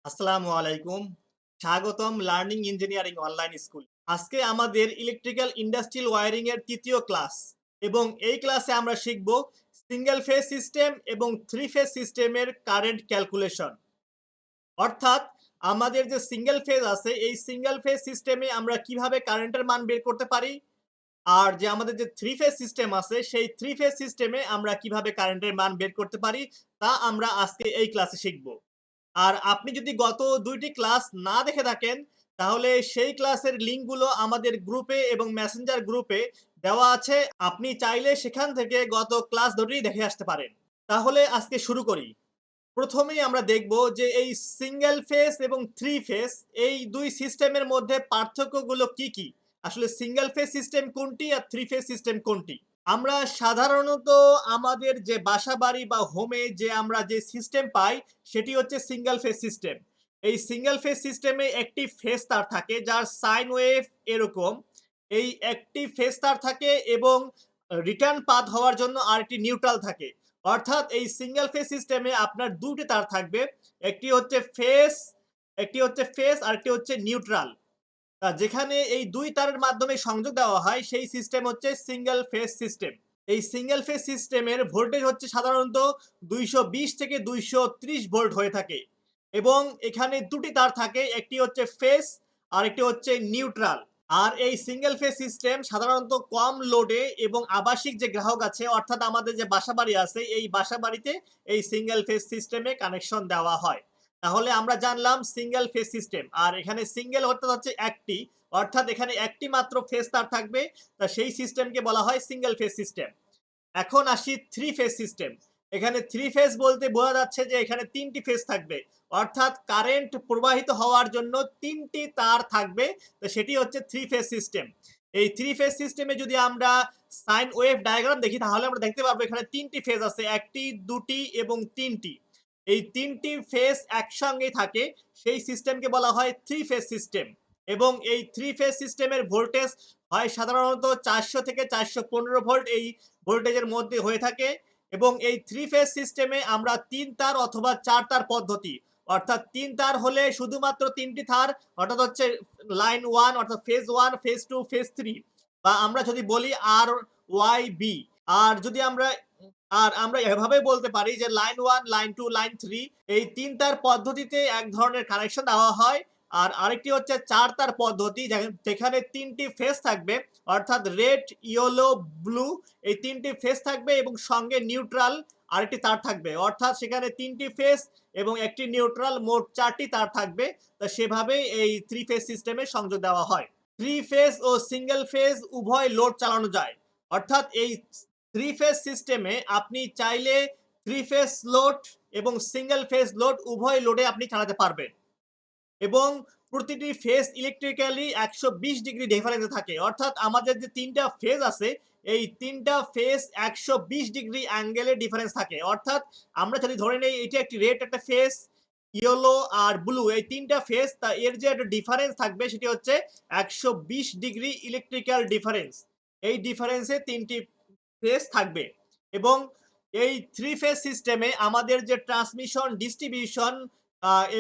আসসালামু আলাইকুম। স্বাগতম লার্নিং ইঞ্জিনিয়ারিং অনলাইন স্কুল। আজকে আমাদের ইলেকট্রিক্যাল ইন্ডাস্ট্রিয়াল ওয়্যারিং এর ৩য় ক্লাস এবং এই ক্লাসে আমরা শিখব সিঙ্গেল ফেজ সিস্টেম এবং থ্রি ফেজ সিস্টেমের কারেন্ট ক্যালকুলেশন। অর্থাৎ আমাদের যে সিঙ্গেল ফেজ আছে এই সিঙ্গেল ফেজ সিস্টেমে আমরা কিভাবে কারেন্টের মান বের করতে পারি, আর যে আমাদের যে থ্রি ফেজ সিস্টেম আছে সেই থ্রি ফেজ সিস্টেমে আমরা কিভাবে কারেন্টের মান বের করতে পারি তা আমরা আজকে এই ক্লাসে শিখব। আর আপনি যদি গত ২ টি ক্লাস না দেখে থাকেন, তাহলে সেই ক্লাসের লিঙ্কগুলো আমাদের গ্রুপে এবং মেসেঞ্জার গ্রুপে দেওয়া আছে। আপনি চাইলে সেখান থেকে গত ক্লাস দুটি দেখে আসতে পারেন। তাহলে আজকে শুরু করি। প্রথমেই আমরা দেখব যে এই সিঙ্গেল ফেজ এবং থ্রি ফেজ এই ২ সিস্টেমের মধ্যে পার্থক্যগুলো কি, কি? আসলে সিঙ্গেল ফেজ সিস্টেম কোনটি আর থ্রি ফেজ সিস্টেম কোনটি? আমরা সাধারণত আমাদের যে বাসাবাড়ি বা হোমে যে আমরা যে সিস্টেম পাই সেটি হচ্ছে সিঙ্গেল ফেজ সিস্টেম। এই সিঙ্গেল ফেজ সিস্টেমে একটি ফেজ তার থাকে যার সাইন ওয়েভ এরকম। এই একটি ফেজ তার থাকে এবং রিটার্ন পাথ হওয়ার জন্য আরেকটি নিউট্রাল থাকে। অর্থাৎ এই সিঙ্গেল ফেজ সিস্টেমে আপনার ২ টি তার থাকবে। একটি হচ্ছে ফেজ, আরেকটি হচ্ছে নিউট্রাল। যেখানে এই ২ তারের মাধ্যমে সংযোগ দেওয়া হয় সেই সিস্টেম হচ্ছে সিঙ্গেল ফেজ সিস্টেম। এই সিঙ্গেল ফেজ সিস্টেমের ভোল্টেজ হচ্ছে সাধারণত ২২০ থেকে ২৩০ ভোল্ট হয়ে থাকে এবং এখানে ২ টি তার থাকে, একটি হচ্ছে ফেজ আরেকটি হচ্ছে নিউট্রাল। আর এই সিঙ্গেল ফেজ সিস্টেম সাধারণত কম লোডে এবং আবাসিক যে গ্রাহক আছে অর্থাৎ আমাদের যে বাসাবাড়ি আছে এই বাসাবাড়িতে এই সিঙ্গেল ফেজ সিস্টেমে কানেকশন দেওয়া হয়। তাহলে আমরা জানলাম সিঙ্গেল ফেজ সিস্টেম। আর এখানে সিঙ্গেল অর্থাৎ হচ্ছে একটি, অর্থাৎ এখানে একটি মাত্র ফেজ তার থাকবে, তা সেই সিস্টেমকে বলা হয় সিঙ্গেল ফেজ সিস্টেম। এখন আসি থ্রি ফেজ সিস্টেম। এখানে থ্রি ফেজ বলতে বোঝা যাচ্ছে যে এখানে ৩ টি ফেজ থাকবে, অর্থাৎ কারেন্ট প্রবাহিত হওয়ার জন্য ৩ টি তার থাকবে, তো সেটি হচ্ছে থ্রি ফেজ সিস্টেম। এই থ্রি ফেজ সিস্টেমে যদি আমরা সাইন ওয়েভ ডায়াগ্রাম দেখি তাহলে আমরা দেখতে পারবো এখানে ৩ টি ফেজ আছে, ১ টি, ২ টি এবং ৩ টি। এই ৩ টি ফেজ একসঙ্গেই থাকে, সেই সিস্টেমকে বলা হয় থ্রি ফেজ সিস্টেম। এবং এই থ্রি ফেজ সিস্টেমের ভোল্টেজ হয় সাধারণত ৪০০ থেকে ৪১৫ ভোল্ট এই ভোল্টেজের মধ্যে হয়ে থাকে। এবং এই থ্রি ফেজ সিস্টেমে আমরা ৩ তার অথবা ৪ তার পদ্ধতি, অর্থাৎ ৩ তার হলে শুধুমাত্র ৩ টি তার, অর্থাৎ হচ্ছে লাইন 1 অর্থাৎ ফেজ 1, ফেজ 2, ফেজ 3, বা আমরা যদি বলি আর ওয়াই বি। আর যদি আমরা এভাবে বলতে পারি যে লাইন 1, লাইন 2, লাইন 3 এই ৩ তার পদ্ধতিতে এক ধরনের কানেকশন দেওয়া হয়। আর আরেকটি হচ্ছে ৪ তার পদ্ধতি যেখানে ৩ টি ফেজ থাকবে, অর্থাৎ রেড, ইয়েলো, ব্লু এই ৩ টি ফেজ থাকবে এবং সঙ্গে নিউট্রাল আরেকটি তার থাকবে, অর্থাৎ সেখানে ৩ টি ফেজ এবং একটি নিউট্রাল, মোট ৪ টি তার থাকবে। তো সেভাবেই এই থ্রি ফেজ সিস্টেমে সংযোগ দেওয়া হয়। থ্রি ফেজ ও সিঙ্গেল ফেজ উভয় লোড চালানো যায়, অর্থাৎ এই থ্রি ফেজ সিস্টেমে আপনি চাইলে থ্রি ফেজ লোড এবং সিঙ্গেল ফেজ লোড উভয় লোডে আপনি চালাতে পারবেন এবং প্রতিটি ফেজ ইলেকট্রিক্যালি ১২০ ডিগ্রি ডিফারেন্সে থাকে, অর্থাৎ আমাদের যে ৩টা ফেজ আছে এই ৩টা ফেজ ১২০ ডিগ্রি অ্যাঙ্গেলে ডিফারেন্স থাকে। অর্থাৎ আমরা যদি ধরে নেই এটা একটি রেড একটা ফেজ, ইয়েলো আর ব্লু এই ৩টা ফেজ, তা এর যে একটা ডিফারেন্স থাকবে সেটি হচ্ছে ১২০ ডিগ্রি ইলেকট্রিক্যাল ডিফারেন্স। এই ডিফারেন্সে ৩টি ফেজ থাকবে এবং এই থ্রি ফেজ সিস্টেমে আমাদের যে ট্রান্সমিশন, ডিস্ট্রিবিউশন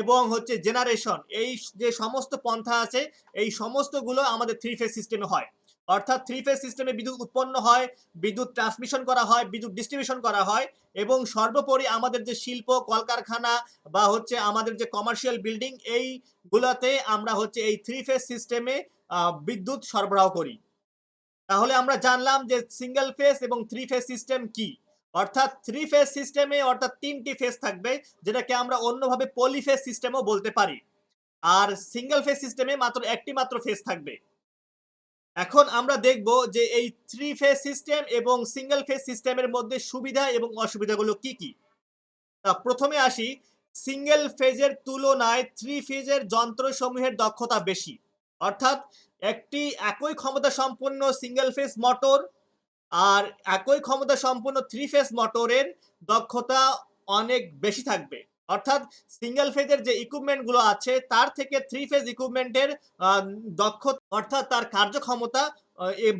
এবং হচ্ছে জেনারেশন এই যে সমস্ত পন্থা আছে এই সমস্তগুলো আমাদের থ্রি ফেজ সিস্টেমে হয়। অর্থাৎ থ্রি ফেজ সিস্টেমে বিদ্যুৎ উৎপন্ন হয়, বিদ্যুৎ ট্রান্সমিশন করা হয়, বিদ্যুৎ ডিস্ট্রিবিউশন করা হয় এবং সর্বোপরি আমাদের যে শিল্প কলকারখানা বা হচ্ছে আমাদের যে কমার্শিয়াল বিল্ডিং এইগুলাতে আমরা হচ্ছে এই থ্রি ফেজ সিস্টেমে বিদ্যুৎ সরবরাহ করি। তাহলে আমরা জানলাম যে সিঙ্গেল ফেজ এবং থ্রি ফেজ সিস্টেম কি। অর্থাৎ থ্রি ফেজ সিস্টেমে অর্থাৎ ৩টি ফেজ থাকবে, যেটাকে আমরা অন্যভাবে পলিফেজ সিস্টেমও বলতে পারি। আর সিঙ্গেল ফেজ সিস্টেমে মাত্র একটি মাত্র ফেজ থাকবে। এখন আমরা দেখব যে এই থ্রি ফেজ সিস্টেম এবং সিঙ্গেল ফেজ সিস্টেমের মধ্যে সুবিধা এবং অসুবিধাগুলো কি, কি? প্রথমে আসি, সিঙ্গেল ফেজের তুলনায় থ্রি ফেজের যন্ত্রসমূহের দক্ষতা বেশি। অর্থাৎ একটি একই ক্ষমতা সম্পন্ন সিঙ্গেল ফেজ মোটর আর একই ক্ষমতা সম্পন্ন থ্রি ফেজ মোটরের দক্ষতা অনেক বেশি থাকবে। অর্থাৎ সিঙ্গেল ফেজের যে ইকুইপমেন্ট গুলো আছে তার থেকে থ্রি ফেজ ইকুইপমেন্টের দক্ষতা অর্থাৎ তার কার্যক্ষমতা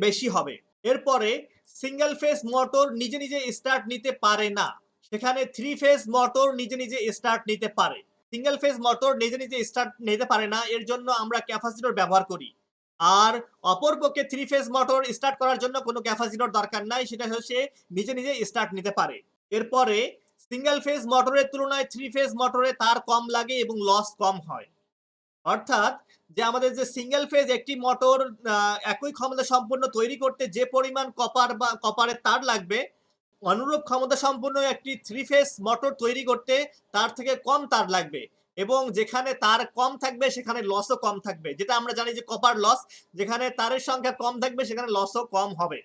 বেশি হবে। এরপরে সিঙ্গেল ফেজ মোটর নিজে নিজে স্টার্ট নিতে পারে না, সেখানে থ্রি ফেজ মোটর নিজে নিজে স্টার্ট নিতে পারে। সিঙ্গেল ফেজ মোটর নিজে নিজে স্টার্ট নিতে পারে না, এর জন্য আমরা ক্যাপাসিটর ব্যবহার করি। আর অপরপক্ষে থ্রি ফেজ মোটর স্টার্ট করার জন্য কোনো ক্যাপাসিটর দরকার নাই, সেটা হচ্ছে নিজে নিজে স্টার্ট নিতে পারে। এরপরে সিঙ্গেল ফেজ মোটরের তুলনায় থ্রি ফেজ মোটরে তার কম লাগে এবং লস কম হয়। অর্থাৎ যে আমাদের যে সিঙ্গেল ফেজ একটি মোটর একই ক্ষমতা সম্পন্ন তৈরি করতে যে পরিমাণ কপার বা কপারের তার লাগবে, অনুরূপ ক্ষমতা সম্পন্ন একটি থ্রি ফেজ মোটর তৈরি করতে তার থেকে কম তার লাগবে, এবং যেখানে তার কম থাকবে সেখানে লসও কম থাকবে, যেটা আমরা জানি যে কপার লস, যেখানে তারের সংখ্যা কম থাকবে সেখানে লসও কম হবে।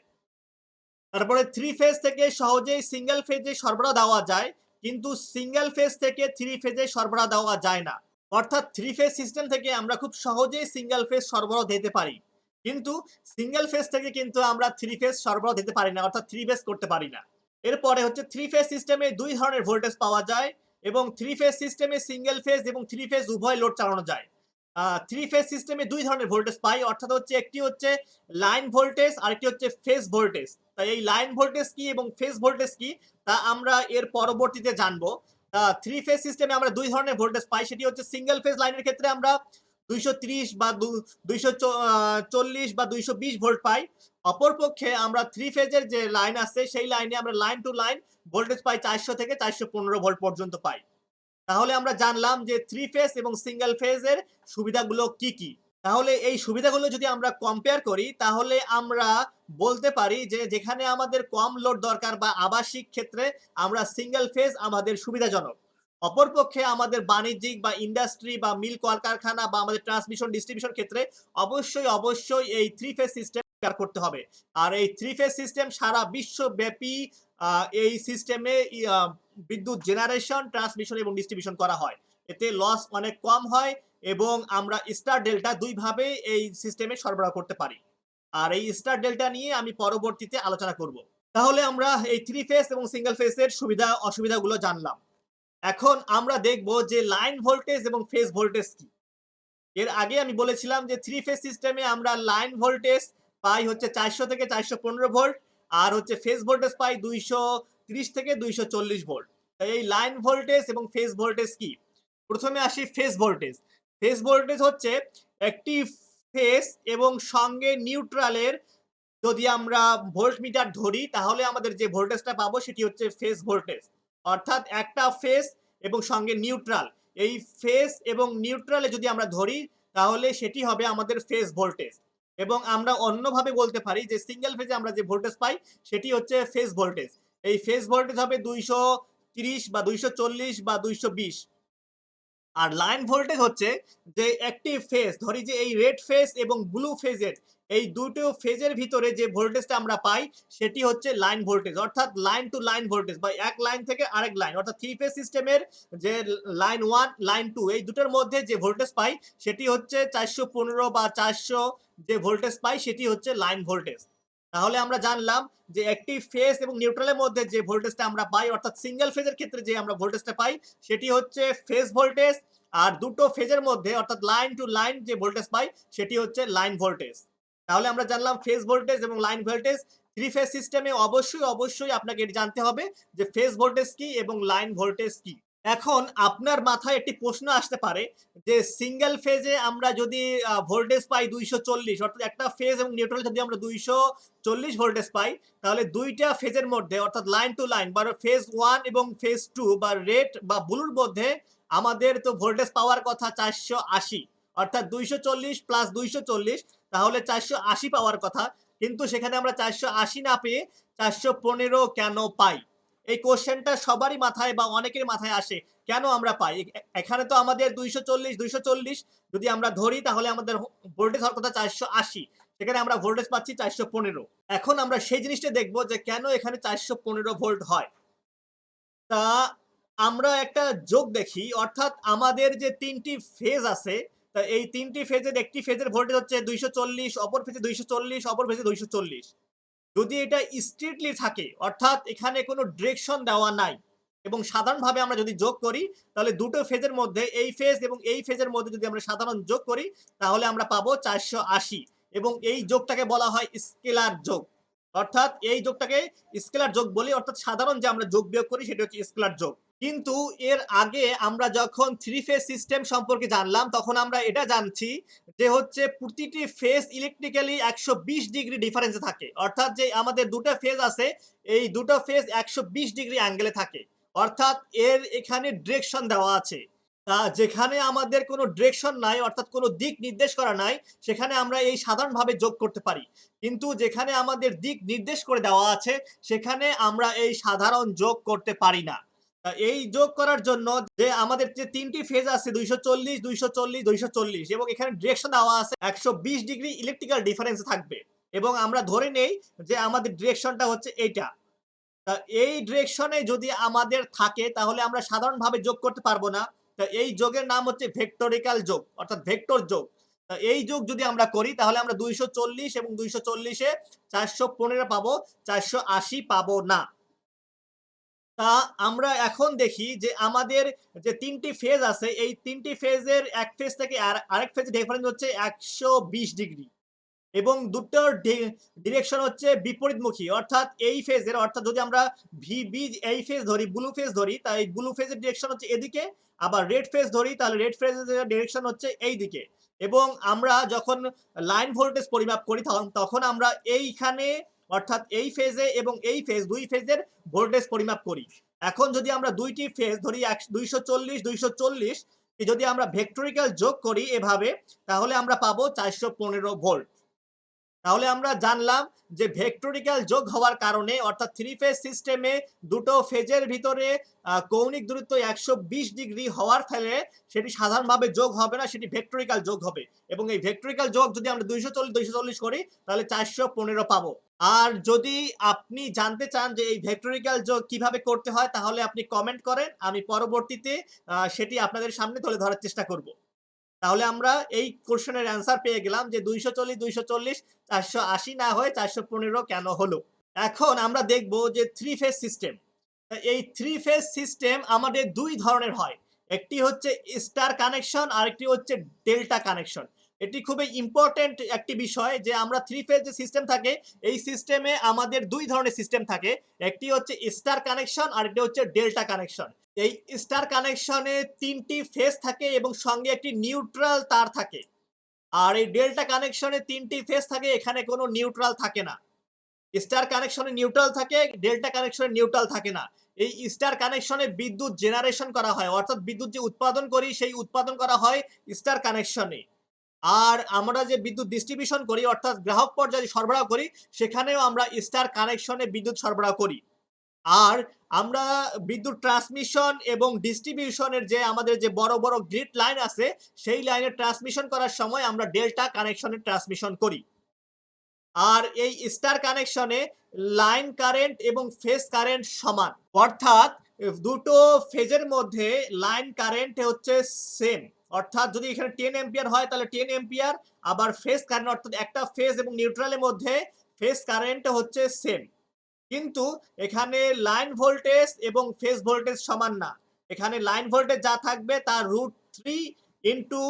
তারপরে থ্রি ফেজ থেকে সহজেই সিঙ্গেল ফেজে সরবরাহ দেওয়া যায়, কিন্তু সিঙ্গেল ফেজ থেকে থ্রি ফেজে সরবরাহ দেওয়া যায় না। অর্থাৎ থ্রি ফেজ সিস্টেম থেকে আমরা খুব সহজেই সিঙ্গেল ফেজ সরবরাহ দিতে পারি, কিন্তু সিঙ্গেল ফেজ থেকে কিন্তু আমরা থ্রি ফেজ সরবরাহ দিতে পারি না, অর্থাৎ থ্রি ফেজ করতে পারি না। এরপরে হচ্ছে থ্রি ফেজ সিস্টেমে দুই ধরনের ভোল্টেজ পাওয়া যায়, এবং থ্রি ফেজ সিস্টেমে সিঙ্গেল ফেজ এবং থ্রি ফেজ উভয় লোড চালানো যায়। থ্রি ফেজ সিস্টেমে দুই ধরনের ভোল্টেজ পাই, অর্থাৎ হচ্ছে একটি হচ্ছে লাইন ভোল্টেজ, আরেকটি হচ্ছে ফেজ ভোল্টেজ। তাই এই লাইন ভোল্টেজ কি এবং ফেজ ভোল্টেজ কি তা আমরা এর পরবর্তীতে জানবো। থ্রি ফেজ সিস্টেমে আমরা দুই ধরনের ভোল্টেজ পাই, সেটি হচ্ছে সিঙ্গেল ফেজ লাইনের ক্ষেত্রে আমরা 230 বা 240 বা 220 ভোল্ট পাই। অপরপক্ষে আমরা থ্রি ফেজের যে লাইন আছে সেই লাইনে আমরা লাইন টু লাইন ভোল্টেজ পাই 400 থেকে 415 ভোল্ট পর্যন্ত পাই। তাহলে আমরা জানলাম যে থ্রি ফেজ এবং সিঙ্গেল ফেজের সুবিধাগুলো কি কি। তাহলে এই সুবিধাগুলো যদি আমরা কম্পেয়ার করি তাহলে আমরা বলতে পারি যে যেখানে আমাদের কম লোড দরকার বা আবাসিক ক্ষেত্রে আমরা সিঙ্গেল ফেজ আমাদের সুবিধাজনক। অপরপক্ষে আমাদের বাণিজ্যিক বা ইন্ডাস্ট্রি বা মিল কলকারখানা বা আমাদের ট্রান্সমিশন ডিস্ট্রিবিউশন ক্ষেত্রে অবশ্যই এই থ্রি ফেজ সিস্টেম ব্যবহার করতে হবে। আর এই থ্রি ফেজ সিস্টেম সারা বিশ্বব্যাপী এই সিস্টেমে বিদ্যুৎ জেনারেশন, ট্রান্সমিশন এবং ডিস্ট্রিবিউশন করা হয়। এতে লস অনেক কম হয় এবং আমরা স্টার ডেল্টা দুইভাবে এই সিস্টেমে সরবরাহ করতে পারি। আর এই স্টার ডেল্টা নিয়ে আমি পরবর্তীতে আলোচনা করব। তাহলে আমরা এই থ্রি ফেজ এবং সিঙ্গেল ফেজের সুবিধা অসুবিধাগুলো জানলাম। এখন আমরা দেখব যে লাইন ভোল্টেজ এবং ফেজ ভোল্টেজ কি। এর আগে আমি বলেছিলাম যে থ্রি ফেজ সিস্টেমে আমরা লাইন ভোল্টেজ পাই হচ্ছে 400 থেকে 415 ভোল্ট, আর হচ্ছে ফেজ ভোল্টেজ পাই 230 থেকে 240 ভোল্ট। তাই এই লাইন ভোল্টেজ এবং ফেজ ভোল্টেজ কি। প্রথমে আসি ফেজ ভোল্টেজ। ফেজ ভোল্টেজ হচ্ছে একটি ফেজ এবং সঙ্গে নিউট্রালের যদি আমরা ভোল্টমিটার ধরি তাহলে আমাদের যে ভোল্টেজটা পাবো সেটি হচ্ছে ফেজ ভোল্টেজ। অর্থাৎ একটা ফেজ এবং সঙ্গে নিউট্রাল, এই ফেজ এবং নিউট্রালে যদি আমরা ধরি তাহলে সেটি হবে আমাদের ফেজ ভোল্টেজ। এবং আমরা অন্যভাবে বলতে পারি যে সিঙ্গেল ফেজে আমরা যে ভোল্টেজ পাই সেটি হচ্ছে ফেজ ভোল্টেজ। এই ফেজ ভোল্টেজ হবে 230 বা 240 বা 220। আর লাইন ভোল্টেজ হচ্ছে যে একটি ফেজ, ধরি যে এই রেড ফেজ এবং ব্লু ফেজের এই দুটো ফেজের ভিতরে যে ভোল্টেজটা আমরা পাই সেটি হচ্ছে লাইন ভোল্টেজ, অর্থাৎ লাইন টু লাইন ভোল্টেজ বা এক লাইন থেকে আরেক লাইন, অর্থাৎ থ্রি ফেজ সিস্টেমের যে লাইন 1 লাইন 2 এই দুটোর মধ্যে যে ভোল্টেজ পাই সেটি হচ্ছে 415 বা 400 যে ভোল্টেজ পাই সেটি হচ্ছে লাইন ভোল্টেজ। তাহলে আমরা জানলাম যে একটি ফেজ এবং নিউট্রালের মধ্যে যে ভোল্টেজটা আমরা পাই, অর্থাৎ সিঙ্গেল ফেজের ক্ষেত্রে যে আমরা ভোল্টেজটা পাই সেটি হচ্ছে ফেজ ভোল্টেজ, আর দুটো ফেজের মধ্যে অর্থাৎ লাইন টু লাইন যে ভোল্টেজ পাই সেটি হচ্ছে লাইন ভোল্টেজ। তাহলে আমরা জানলাম ফেজ ভোল্টেজ এবং লাইন ভোল্টেজ। থ্রি ফেজ সিস্টেমে অবশ্যই আপনাকে এটি জানতে হবে যে ফেজ ভোল্টেজ কি এবং লাইন ভোল্টেজ কি। এখন আপনার মাথায় একটি প্রশ্ন আসতে পারে যে সিঙ্গেল ফেজে আমরা যদি ভোল্টেজ পাই 240, অর্থাৎ একটা ফেজ এবং নিউট্রাল যদি আমরা 240 ভোল্টেজ পাই তাহলে দুইটা ফেজের মধ্যে অর্থাৎ লাইন টু লাইন বা ফেজ 1 এবং ফেজ 2 বা রেড বা ব্লুর মধ্যে আমাদের তো ভোল্টেজ পাওয়ার কথা 480, অর্থাৎ 240 প্লাস 240 তাহলে 480 পাওয়ার কথা, কিন্তু সেখানে আমরা 480 না পেয়ে 415 কেন পাই? এই কোশ্চেনটা সবারই মাথায় বা অনেকের মাথায় আসে, কেন আমরা পাই? এখানে তো আমাদের 240 যদি আমরা ধরি তাহলে আমাদের ভোল্টেজ হওয়ার কথা 480, সেখানে আমরা ভোল্টেজ পাচ্ছি 415। এখন আমরা সেই জিনিসটা দেখব যে কেন এখানে 415 ভোল্ট হয়। তা আমরা একটা যোগ দেখি, অর্থাৎ আমাদের যে তিনটি ফেজ আছে, তা এই তিনটি ফেজের একটি ফেজের ভোল্টেজ হচ্ছে 240, অপর ফেজে 240, অপর ফেজে 240। যদি এটা স্ট্রেটলি থাকে অর্থাৎ এখানে কোনো ডিরেকশন দেওয়া নাই এবং সাধারণভাবে আমরা যদি যোগ করি তাহলে দুটো ফেজের মধ্যে এই ফেজ এবং এই ফেজের মধ্যে যদি আমরা সাধারণ যোগ করি তাহলে আমরা পাবো 480, এবং এই যোগটাকে বলা হয় স্কেলার যোগ। অর্থাৎ এই যোগটাকে স্কেলার যোগ বলি, অর্থাৎ সাধারণ যে আমরা যোগ বিয়োগ করি সেটা হচ্ছে স্কেলার যোগ। কিন্তু এর আগে আমরা যখন 3 ফেজ সিস্টেম সম্পর্কে জানলাম, তখন আমরা এটা জানছি যে হচ্ছে প্রতিটি ফেজ ইলেকট্রিক্যালি ১২০ ডিগ্রি ডিফারেন্সে থাকে। অর্থাৎ যে আমাদের ২ টা ফেজ আছে, এই ২ টো ফেজ ১২০ ডিগ্রি অ্যাঙ্গেলে থাকে। অর্থাৎ এর এখানে ডিরেকশন দেওয়া আছে। যেখানে আমাদের কোনো ডিরেকশন নাই, অর্থাৎ কোনো দিক নির্দেশ করা নাই, সেখানে আমরা এই সাধারণভাবে যোগ করতে পারি। কিন্তু যেখানে আমাদের দিক নির্দেশ করে দেওয়া আছে, সেখানে আমরা এই সাধারণ যোগ করতে পারি না। এই যোগ করার জন্য যে আমাদের যে ৩ টি ফেজ আছে ২৪০, ২৪০, ২৪০ এবং এখানে ডিরেকশন দেওয়া আছে ১২০ ডিগ্রি ইলেকট্রিক্যাল ডিফারেন্স থাকবে। এবং আমরা ধরে নেই যে আমাদের ডিরেকশনটা হচ্ছে এইটা। এই ডিরেকশনে যদি আমাদের থাকে তাহলে আমরা সাধারণভাবে যোগ করতে পারবো না। এই যোগের নাম হচ্ছে ভেক্টরিক্যাল যোগ অর্থাৎ ভেক্টর যোগ। এই যোগ যদি আমরা করি তাহলে আমরা ২৪০ এবং ২৪০ এ ৪১৫ পাবো, ৪৮০ পাবো না। আমরা এখন দেখি যে আমাদের যে ৩ টি ফেজ আছে, এই ৩ টি ফেজের এক ফেজ থেকে আরেক ফেজের ডিফারেন্স হচ্ছে ১২০ ডিগ্রি এবং দুটোর ডিরেকশন হচ্ছে বিপরীতমুখী। অর্থাৎ এই ফেজের অর্থাৎ যদি আমরা ভিবি এই ফেজ ধরি, ব্লু ফেজ ধরি, তাই ব্লু ফেজের ডিরেকশন হচ্ছে এদিকে। আবার রেড ফেজ ধরি তাহলে রেড ফেজের ডিরেকশন হচ্ছে এইদিকে। এবং আমরা যখন লাইন ভোল্টেজ পরিমাপ করি তখন আমরা এইখানে অর্থাৎ এই ফেজে এবং এই ফেজ ২ ফেজের ভোল্টেজ পরিমাপ করি। এখন যদি আমরা ২ টি ফেজ ধরি ২৪০, ২৪০ যদি আমরা ভেক্টরিক্যাল যোগ করি এভাবে, তাহলে আমরা পাবো ৪১৫ ভোল্ট। তাহলে আমরা জানলাম যে ভেক্টরিক্যাল যোগ হওয়ার কারণে অর্থাৎ 3 ফেজ সিস্টেমে দুটো ফেজের ভিতরে কৌণিক দূরত্ব ১২০ ডিগ্রি হওয়ার ফলে সেটি সাধারণভাবে যোগ হবে না, সেটি ভেক্টরিক্যাল যোগ হবে। এবং এই ভেক্টরিক্যাল যোগ যদি আমরা ২৪০ করি তাহলে ৪১৫ পাবো। আর যদি আপনি জানতে চান যে এই ভেক্টরিক্যাল যোগ কিভাবে করতে হয় তাহলে আপনি কমেন্ট করেন, আমি পরবর্তীতে সেটি আপনাদের সামনে তুলে ধরার চেষ্টা করব। তাহলে আমরা এই কোশ্চেনের অ্যান্সার পেয়ে গেলাম যে ২৪০, ২৪০ ৪৮০ না হয়ে ৪১৫ কেন হলো। এখন আমরা দেখব যে 3 ফেজ সিস্টেম। এই 3 ফেজ সিস্টেম আমাদের ২ ধরনের হয়। একটি হচ্ছে স্টার কানেকশন, আরেকটি হচ্ছে ডেল্টা কানেকশন। এটি খুবই ইম্পোর্টেন্ট একটি বিষয় যে আমরা 3 ফেজ যে সিস্টেম থাকে, এই সিস্টেমে আমাদের ২ ধরনের সিস্টেম থাকে। একটি হচ্ছে স্টার কানেকশন, আরেকটি হচ্ছে ডেল্টা কানেকশন। এই স্টার কানেকশনে ৩ টি ফেজ থাকে এবং সঙ্গে একটি নিউট্রাল তার থাকে। আর এই ডেল্টা কানেকশনে ৩ টি ফেজ থাকে, এখানে কোনো নিউট্রাল থাকে না। স্টার কানেকশনে নিউট্রাল থাকে, ডেল্টা কানেকশনে নিউট্রাল থাকে না। এই স্টার কানেকশনে বিদ্যুৎ জেনারেশন করা হয়, অর্থাৎ বিদ্যুৎ যে উৎপাদন করি সেই উৎপাদন করা হয় স্টার কানেকশনে। আর আমরা যে বিদ্যুৎ ডিস্ট্রিবিউশন করি অর্থাৎ গ্রাহক পর্যায়ে সরবরাহ করি, সেখানেও আমরা স্টার কানেকশনে বিদ্যুৎ সরবরাহ করি। আর আমরা বিদ্যুৎ ট্রান্সমিশন এবং ডিস্ট্রিবিউশনের যে আমাদের যে বড়, বড় গ্রিড লাইন আছে, সেই লাইনের ট্রান্সমিশন করার সময় আমরা ডেল্টা কানেকশনে ট্রান্সমিশন করি। আর এই স্টার কানেকশনে লাইন কারেন্ট এবং ফেজ কারেন্ট সমান। অর্থাৎ দুটো ফেজের মধ্যে লাইন কারেন্ট হচ্ছে সেম। অর্থাৎ যদি এখানে 10 অ্যাম্পিয়ার হয় তাহলে 10 অ্যাম্পিয়ার, আবার ফেজ কারেন্ট অর্থাৎ একটা ফেজ এবং নিউট্রালের মধ্যে ফেজ কারেন্ট হচ্ছে সেম। কিন্তু এখানে লাইন ভোল্টেজ এবং ফেজ ভোল্টেজ সমান না। এখানে লাইন ভোল্টেজ যা থাকবে তার √3 ইনটু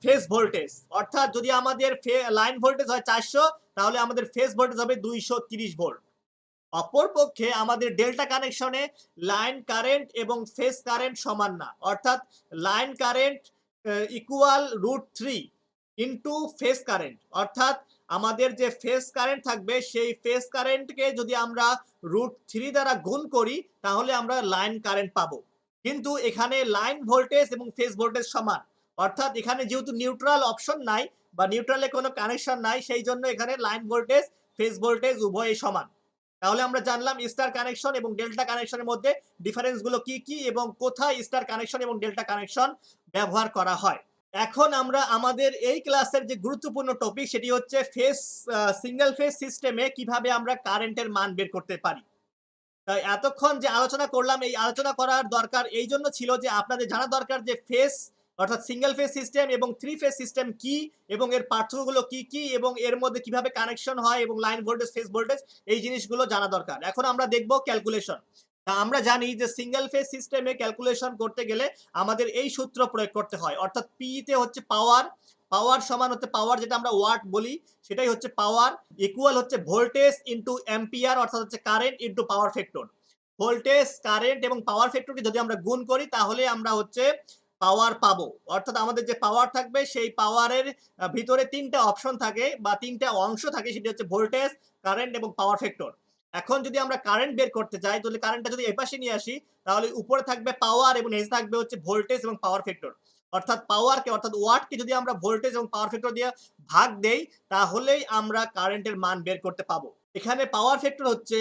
ফেজ ভোল্টেজ। অর্থাৎ যদি আমাদের লাইন ভোল্টেজ হয় 400 তাহলে আমাদের ফেজ ভোল্টেজ হবে 230 ভোল্ট। অপরপক্ষে আমাদের ডেল্টা কানেকশনে লাইন কারেন্ট এবং ফেজ কারেন্ট সমান না। অর্থাৎ line current equal √3 into phase current. অর্থাৎ আমাদের যে ফেজ কারেন্ট থাকবে সেই ফেজ কারেন্টকে যদি আমরা √3 দ্বারা গুণ করি তাহলে আমরা লাইন কারেন্ট পাবো। কিন্তু এখানে লাইন ভোল্টেজ এবং ফেজ ভোল্টেজ সমান। অর্থাৎ এখানে যেহেতু নিউট্রাল অপশন নাই বা নিউট্রালে কোনো কানেকশন নাই, সেই জন্য এখানে লাইন ভোল্টেজ ফেজ ভোল্টেজ উভয়ই সমান। তাহলে আমরা জানলাম স্টার কানেকশন এবং ডেল্টা কানেকশনের মধ্যে ডিফারেন্স গুলো কি কি এবং কোথায় স্টার কানেকশন এবং ডেল্টা কানেকশন ব্যবহার করা হয়। এখন আমরা আমাদের এই ক্লাসের যে গুরুত্বপূর্ণ টপিক সেটি হচ্ছে সিঙ্গেল ফেজ সিস্টেমে কিভাবে আমরা কারেন্টের মান বের করতে পারি। তাই এতক্ষণ যে আলোচনা করলাম এই আলোচনা করার দরকার এই জন্য ছিল যে আপনাদের জানা দরকার যে ফেজ অর্থাৎ সিঙ্গেল ফেজ সিস্টেম এবং 3 ফেজ সিস্টেম কি এবং এর পার্থক্যগুলো কি কি এবং এর মধ্যে কিভাবে কানেকশন হয় এবং লাইন ভোল্টেজ ফেজ ভোল্টেজ এই জিনিসগুলো জানা দরকার। এখন আমরা দেখব ক্যালকুলেশন। আমরা জানি যে সিঙ্গেল ফেজ সিস্টেমে ক্যালকুলেশন করতে গেলে আমাদের এই সূত্র প্রয়োগ করতে হয়। অর্থাৎ পি তে হচ্ছে পাওয়ার, পাওয়ার সমান হচ্ছে পাওয়ার যেটা আমরা ওয়াট বলি সেটাই হচ্ছে পাওয়ার, ইকুয়াল হচ্ছে ভোল্টেজ ইনটু অ্যাম্পিয়ার অর্থাৎ হচ্ছে current into power factor. Voltage, current এবং পাওয়ার ফ্যাক্টরকে যদি আমরা গুণ করি তাহলে আমরা হচ্ছে পাওয়ার পাবো। অর্থাৎ আমাদের যে পাওয়ার থাকবে সেই পাওয়ারের ভিতরে ৩ টা অপশন থাকে বা ৩ টা অংশ থাকে, সেটি হচ্ছে ভোল্টেজ, কারেন্ট এবং পাওয়ার ফ্যাক্টর। এখন যদি আমরা কারেন্ট বের করতে চাই তাহলে কারেন্টটা যদি এপাশে নিয়ে আসি তাহলে উপরে থাকবে পাওয়ার এবং নিচে থাকবে হচ্ছে ভোল্টেজ এবং পাওয়ার ফ্যাক্টর। অর্থাৎ পাওয়ারকে অর্থাৎ ওয়াটকে যদি আমরা ভোল্টেজ এবং পাওয়ার ফ্যাক্টর দিয়ে ভাগ দেই তাহলেই আমরা কারেন্টের মান বের করতে পাবো। এখানে পাওয়ার ফ্যাক্টর হচ্ছে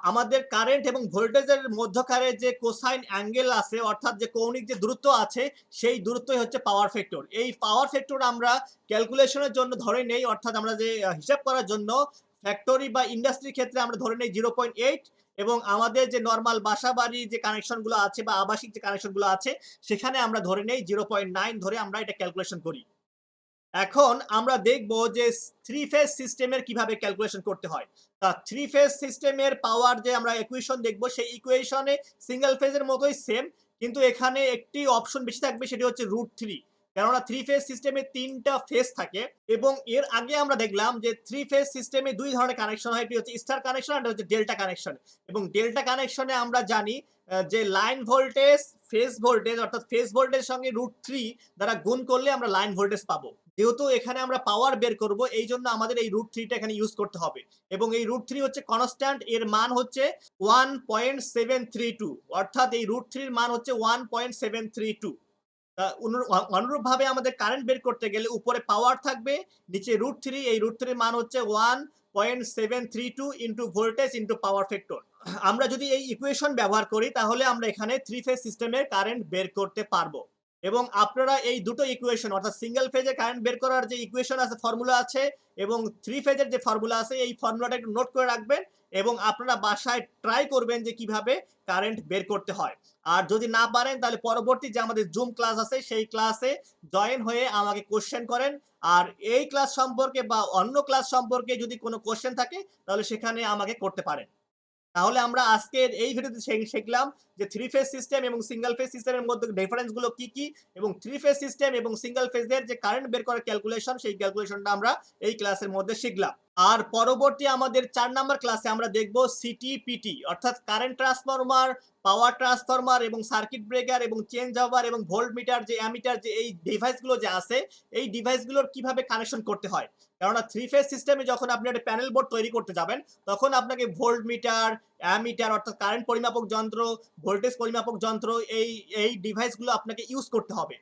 আমাদের কারেন্ট এবং ভোল্টেজের মধ্যকারে যে কোসাইন অ্যাঙ্গেল আছে অর্থাৎ যে কৌণিক যে দূরত্ব আছে সেই দূরত্বই হচ্ছে পাওয়ার ফ্যাক্টর। এই পাওয়ার ফ্যাক্টর আমরা ক্যালকুলেশনের জন্য ধরে নেই, অর্থাৎ আমরা যে হিসাব করার জন্য ফ্যাক্টরি বা ইন্ডাস্ট্রির ক্ষেত্রে আমরা ধরে নেই 0.8 এবং আমাদের যে নরমাল বাসাবাড়ি যে কানেকশনগুলো আছে বা আবাসিক যে কানেকশনগুলো আছে সেখানে আমরা ধরে নেই 0.9 ধরে আমরা এটা ক্যালকুলেশন করি। এখন আমরা দেখব যে 3 ফেজ সিস্টেমের কিভাবে ক্যালকুলেশন করতে হয়। 3 ফেজ সিস্টেমের পাওয়ার যে আমরা ইকুয়েশন দেখব সেই ইকুয়েশনে সিঙ্গেল ফেজের মতোই সেম, কিন্তু এখানে একটি অপশন বেশি থাকবে, সেটি হচ্ছে √3। কেননা 3 ফেজ সিস্টেমে ৩ টা ফেজ থাকে এবং এর আগে আমরা দেখলাম যে 3 ফেজ সিস্টেমে ২ ধরনের কানেকশন হয়। একটি হচ্ছে স্টার কানেকশন আর হচ্ছে ডেল্টা কানেকশন। এবং ডেল্টা কানেকশনে আমরা জানি যে লাইন ভোল্টেজ, ফেজ ভোল্টেজ অর্থাৎ ফেজ ভোল্টেজের সঙ্গে √3 দ্বারা গুণ করলে আমরা লাইন ভোল্টেজ পাবো। যেহেতু এখানে আমরা পাওয়ার বের করব এই জন্য আমাদের এই √3 টা এখানে ইউজ করতে হবে এবং এই √3 হচ্ছে কনস্ট্যান্ট, এর মান হচ্ছে 1.732 অর্থাৎ এই √3 এর মান হচ্ছে 1.732। অনুরূপভাবে আমাদের কারেন্ট বের করতে গেলে উপরে পাওয়ার থাকবে, নিচে √3, এই √3 এর মান হচ্ছে 1.732 into voltage into power factor. আমরা যদি এই ইকুয়েশন ব্যবহার করি তাহলে আমরা এখানে 3 ফেজ সিস্টেমের কারেন্ট বের করতে পারবো। এবং আপনারা এই দুটো ইকুয়েশন অর্থাৎ সিঙ্গেল ফেজে কারেন্ট বের করার যে ইকুয়েশন আছে, ফর্মুলা আছে এবং 3 ফেজের যে ফর্মুলা আছে এই ফর্মুলাটা একটু নোট করে রাখবেন এবং আপনারা বাসায় ট্রাই করবেন যে কিভাবে কারেন্ট বের করতে হয়। আর যদি না পারেন তাহলে পরবর্তী যে আমাদের জুম ক্লাস আছে সেই ক্লাসে জয়েন হয়ে আমাকে কোশ্চেন করেন। আর এই ক্লাস সম্পর্কে বা অন্য ক্লাস সম্পর্কে যদি কোনো কোশ্চেন থাকে তাহলে সেখানে আমাকে করতে পারেন। তাহলে আমরা আজকের এই ভিডিওতে শিখলাম যে 3 ফেজ সিস্টেম এবং সিঙ্গেল ফেজ সিস্টেমের মধ্যে ডিফারেন্স গুলো কি কি এবং 3 ফেজ সিস্টেম এবং সিঙ্গেল ফেজের যে কারেন্ট বের করার ক্যালকুলেশন সেই ক্যালকুলেশনটা আমরা এই ক্লাসের মধ্যে শিখলাম। আর পরবর্তী আমাদের ৪ নাম্বার ক্লাসে আমরা দেখব সিটিপিটি অর্থাৎ কারেন্ট ট্রান্সফরমার, পাওয়ার ট্রান্সফরমার এবং সার্কিট ব্রেকার এবং চেঞ্জ ওভার এবং ভোল্ট মিটার যে অ্যামিটার যে এই ডিভাইসগুলো যে আছে এই ডিভাইসগুলোর কিভাবে কানেকশন করতে হয়। কেননা 3 ফেজ সিস্টেমে যখন আপনি একটা প্যানেল বোর্ড তৈরি করতে যাবেন তখন আপনাকে ভোল্ট মিটার, অ্যামিটার অর্থাৎ কারেন্ট পরিমাপক যন্ত্র, ভোল্টেজ পরিমাপক যন্ত্র এই ডিভাইসগুলো আপনাকে ইউজ করতে হবে।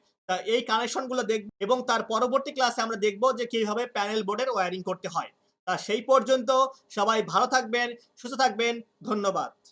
এই কানেকশনগুলো দেখব এবং তার পরবর্তী ক্লাসে আমরা দেখব যে কিভাবে প্যানেল বোর্ডের ওয়্যারিং করতে হয়। সেই পর্যন্ত সবাই ভালো থাকবেন, সুস্থ থাকবেন। ধন্যবাদ।